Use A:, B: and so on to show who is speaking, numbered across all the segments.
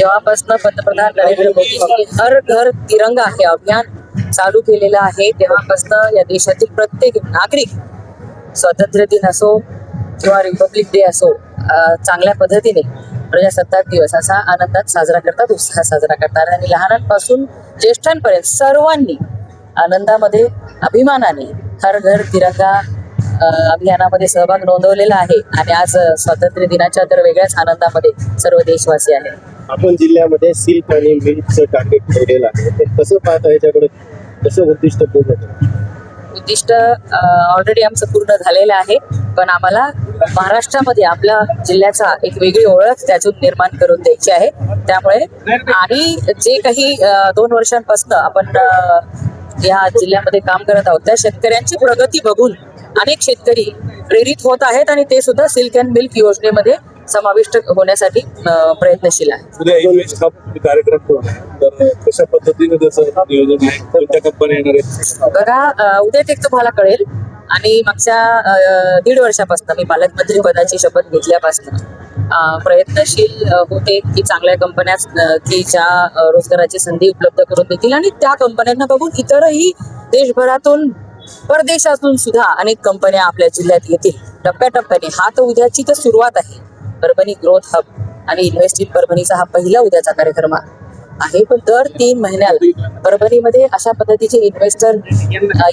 A: जेव्हापासून पंतप्रधान नरेंद्र मोदींनी हर घर तिरंगा हे अभियान चालू केलेलं आहे तेव्हापासून या देशातील प्रत्येक नागरिक स्वातंत्र्य दिन असो किंवा रिपब्लिक डे असो चांगल्या पद्धतीने प्रजासत्ताक दिवस असा आनंदात साजरा करतात, उत्साहात साजरा करतात आणि लहानांपासून ज्येष्ठांपर्यंत सर्वांनी आनंदामध्ये अभिमानाने हर घर तिरंगा अभियानामध्ये सहभाग नोंदवलेला आहे आणि आज स्वातंत्र्य दिनाच्या तर वेगळ्याच आनंदामध्ये सर्व देशवासी आहेत.
B: आपण जिल्ह्यामध्ये सिल्क आणि मिल्कचं टार्गेट ठेवलेलं आहे, तर कसं पाहता याच्याकडे, कसं उद्दिष्ट पूर्ण करतं?
A: उद्दिष्ट ऑलरेडी आमचं पूर्ण झालेलं आहे, पण आम्हाला महाराष्ट्रामध्ये आपल्या जिल्ह्याचा एक वेगळी ओळख त्यातून निर्माण करून द्यायची आहे. त्यामुळे आणि जे काही 2 वर्षांपासून आपण या जिल्ह्यामध्ये काम करत आहोत त्या शेतकऱ्यांची प्रगती बघून अनेक शेतकरी प्रेरित होत आहेत आणि ते सुद्धा सिल्क अँड मिल्क योजनेमध्ये समाविष्ट होण्यासाठी प्रयत्नशील आहेत.
C: उद्या इन्व्हेस्ट हब कार्यक्रम तर कशा पद्धतीने त्याचं नियोजन आहे, कोणत्या कंपन्या येणार आहेत?
A: बघा, उद्या ते तुम्हाला कळेल. आणि मागच्या 1.5 वर्षापासून मी पालकमंत्री पदाची शपथ घेतल्यापासून प्रयत्नशील होते की चांगल्या कंपन्या की ज्या रोजगाराची संधी उपलब्ध करून देतील आणि त्या कंपन्यांना बघून इतरही देशभरातून परदेशातून सुद्धा अनेक कंपन्या आपल्या जिल्ह्यात येतील टप्प्याटप्प्याने. हा तर उद्याची तर सुरुवात आहे. परभणी ग्रोथ हब आणि इन्व्हेस्ट इन परभणीचा हा पहिला उद्याचा कार्यक्रम आहे, पण दर 3 महिन्याला परभणीमध्ये अशा पद्धतीचे इन्व्हेस्टर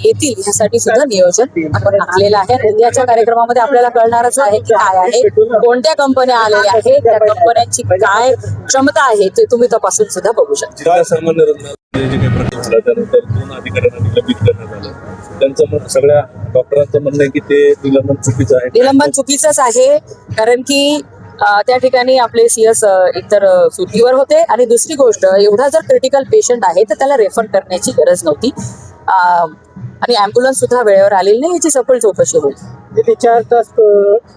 A: येतील ह्यासाठी सुद्धा नियोजन आपण आखलेलं आहे. उद्याच्या कार्यक्रमामध्ये आपल्याला कळणारच आहे की काय आहे, कोणत्या कंपन्या आलेल्या आहेत, त्या कंपन्यांची काय क्षमता आहे ते तुम्ही तपासून सुद्धा बघू शकता.
C: जिल्हा सामान्य रुग्णालय जे काही प्रकार झाला त्यानंतर 2 अधिकाऱ्यांना निलंबित करण्यात आलं. त्यांचं सगळ्या डॉक्टरांचं म्हणणं आहे की ते निलंबन चुकीचं आहे.
A: निलंबन चुकीचंच आहे, कारण की त्या ठिकाणी आपले सीएस एकतर सुट्टीवर होते आणि दुसरी गोष्ट, एवढा जर क्रिटिकल पेशंट आहे तर त्याला रेफर करण्याची गरज नव्हती आणि ॲम्ब्युलन्स सुद्धा वेळेवर आलेली नाही. याची सखोल चौकशी होईल.
D: ते 4 तास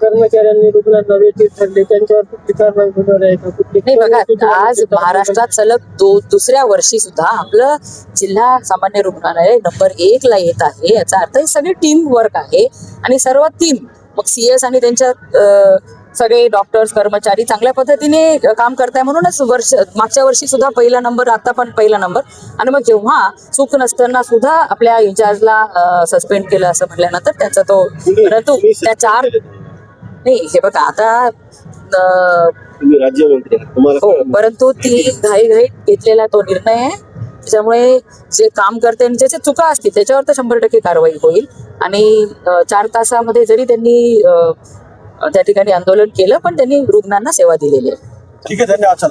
D: कर्मचाऱ्यांनी रुग्णांना वेटीत ठरले, त्यांच्यावर कुठली कारवाई होणार आहे का?
A: नाही बघा, आज महाराष्ट्रात सलग दुसऱ्या वर्षी सुद्धा आपलं जिल्हा सामान्य रुग्णालय नंबर 1 ला येत आहे. याचा अर्थ हे सगळे टीम वर्क आहे आणि सर्व टीम मग सीएस आणि त्यांच्या सगळे डॉक्टर्स कर्मचारी चांगल्या पद्धतीने काम करताय. म्हणूनच मागच्या वर्षी सुद्धा पहिला नंबर, आता पण पहिला नंबर. आणि मग जेव्हा चूक नसताना सुद्धा आपल्या इन्चार्जला सस्पेंड केलं असं म्हटल्यानंतर त्याचा तो, परंतु त्या 4 नाही, हे बघा आता
B: राज्यमंत्री
A: हो, परंतु ती घाईघाईत घेतलेला तो निर्णय आहे. त्याच्यामुळे जे काम करते आणि ज्याच्या चुका असतील त्याच्यावर तर 100% कारवाई होईल. आणि 4 तासामध्ये जरी त्यांनी त्या ठिकाणी आंदोलन केलं पण त्यांनी रुग्णांना सेवा दिलेली आहे.
B: ठीक आहे, धन्यवाद.